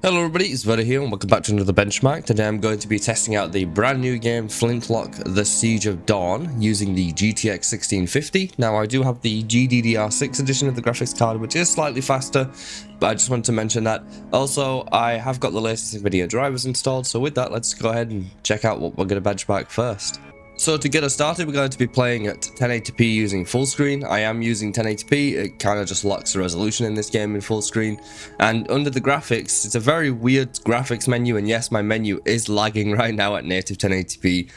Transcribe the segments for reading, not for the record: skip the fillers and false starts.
Hello everybody, it's ZOTAC here and welcome back to another benchmark. Today I'm going to be testing out the brand new game Flintlock, The Siege of Dawn using the GTX 1650. Now I do have the GDDR6 edition of the graphics card, which is slightly faster, but I just wanted to mention that. Also, I have got the latest Nvidia drivers installed, so with that let's go ahead and check out what we're going to benchmark first. So to get us started, we're going to be playing at 1080p using full screen. I am using 1080p, it kind of just locks the resolution in this game in full screen. And under the graphics, it's a very weird graphics menu, and yes, my menu is lagging right now at native 1080p.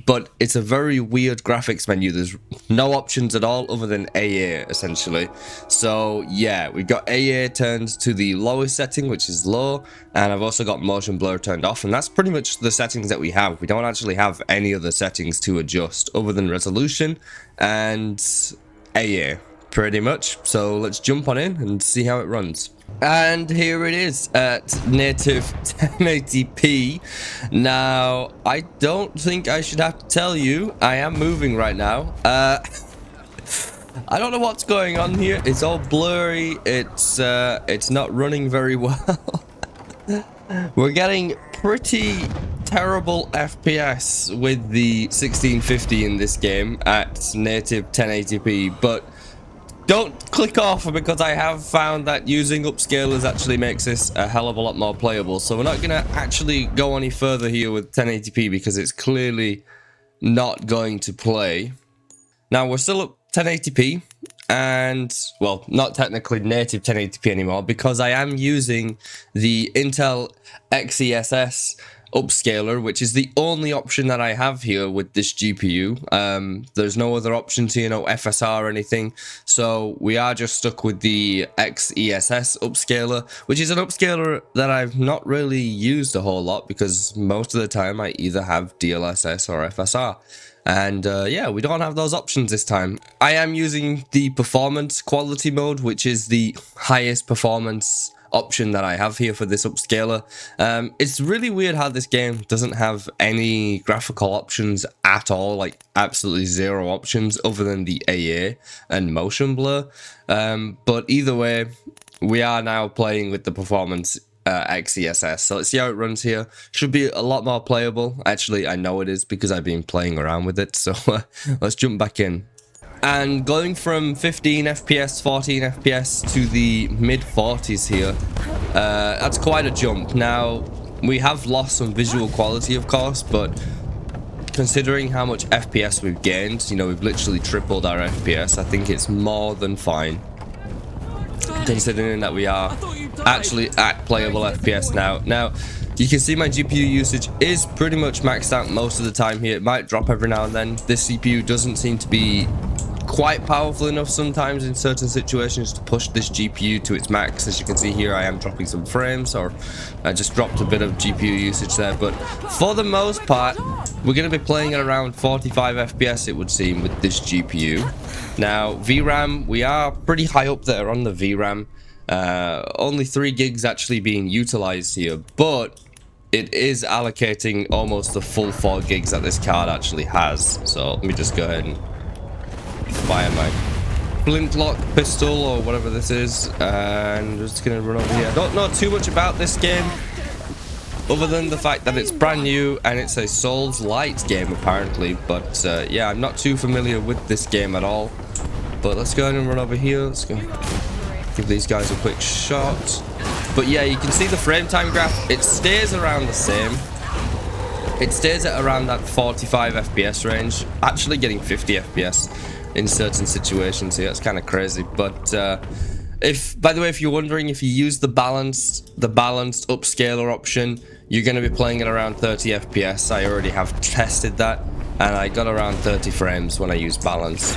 But it's a very weird graphics menu. There's no options at all other than AA, essentially. So yeah, we've got AA turned to the lowest setting, which is low, and I've also got motion blur turned off, and that's pretty much the settings that we have. We don't actually have any other settings to adjust other than resolution and AA, pretty much. So let's jump on in and see how it runs. And here it is at native 1080p. Now, I don't think I should have to tell you, I am moving right now. I don't know what's going on here. It's all blurry. It's not running very well. We're getting pretty terrible FPS with the 1650 in this game at native 1080p, but don't click off because I have found that using upscalers actually makes this a hell of a lot more playable. So we're not going to actually go any further here with 1080p because it's clearly not going to play. Now we're still at 1080p and, well, not technically native 1080p anymore because I am using the Intel Xess upscaler, which is the only option that I have here with this GPU. There's no other options here, no FSR or anything, so we are just stuck with the Xess upscaler, which is an upscaler that I've not really used a whole lot because most of the time I either have DLSS or FSR. And yeah, we don't have those options this time. I am using the performance quality mode, which is the highest performance option that I have here for this upscaler. It's really weird how this game doesn't have any graphical options at all, like absolutely zero options other than the AA and motion blur. But either way, we are now playing with the performance Xess. So let's see how it runs here. Should be a lot more playable. Actually, I know it is because I've been playing around with it. So let's jump back in. And going from 15 FPS, 14 FPS to the mid 40s here, that's quite a jump. Now, we have lost some visual quality, of course, but considering how much FPS we've gained, you know, we've literally tripled our FPS, I think it's more than fine. Considering that we are actually at playable FPS now. Now, you can see my GPU usage is pretty much maxed out most of the time here. It might drop every now and then. This CPU doesn't seem to be quite powerful enough sometimes in certain situations to push this GPU to its max. As you can see here, I am dropping some frames, or I just dropped a bit of GPU usage there, but for the most part we're going to be playing at around 45 FPS, it would seem, with this GPU. Now VRAM, we are pretty high up there on the VRAM. Only 3 gigs actually being utilized here, but it is allocating almost the full 4 gigs that this card actually has. So let me just go ahead and fire my Flintlock pistol or whatever this is, and I'm just gonna run over here. I don't know too much about this game other than the fact that it's brand new and it's a Souls-light game apparently, but yeah, I'm not too familiar with this game at all. But let's go ahead and run over here. Let's go give these guys a quick shot. But yeah, you can see the frame time graph, it stays around the same. It stays at around that 45 FPS range, actually getting 50 FPS in certain situations here. It's kind of crazy. But if, by the way, if you're wondering, if you use the balanced upscaler option, you're going to be playing at around 30 FPS. I already have tested that, and I got around 30 frames when I use balance.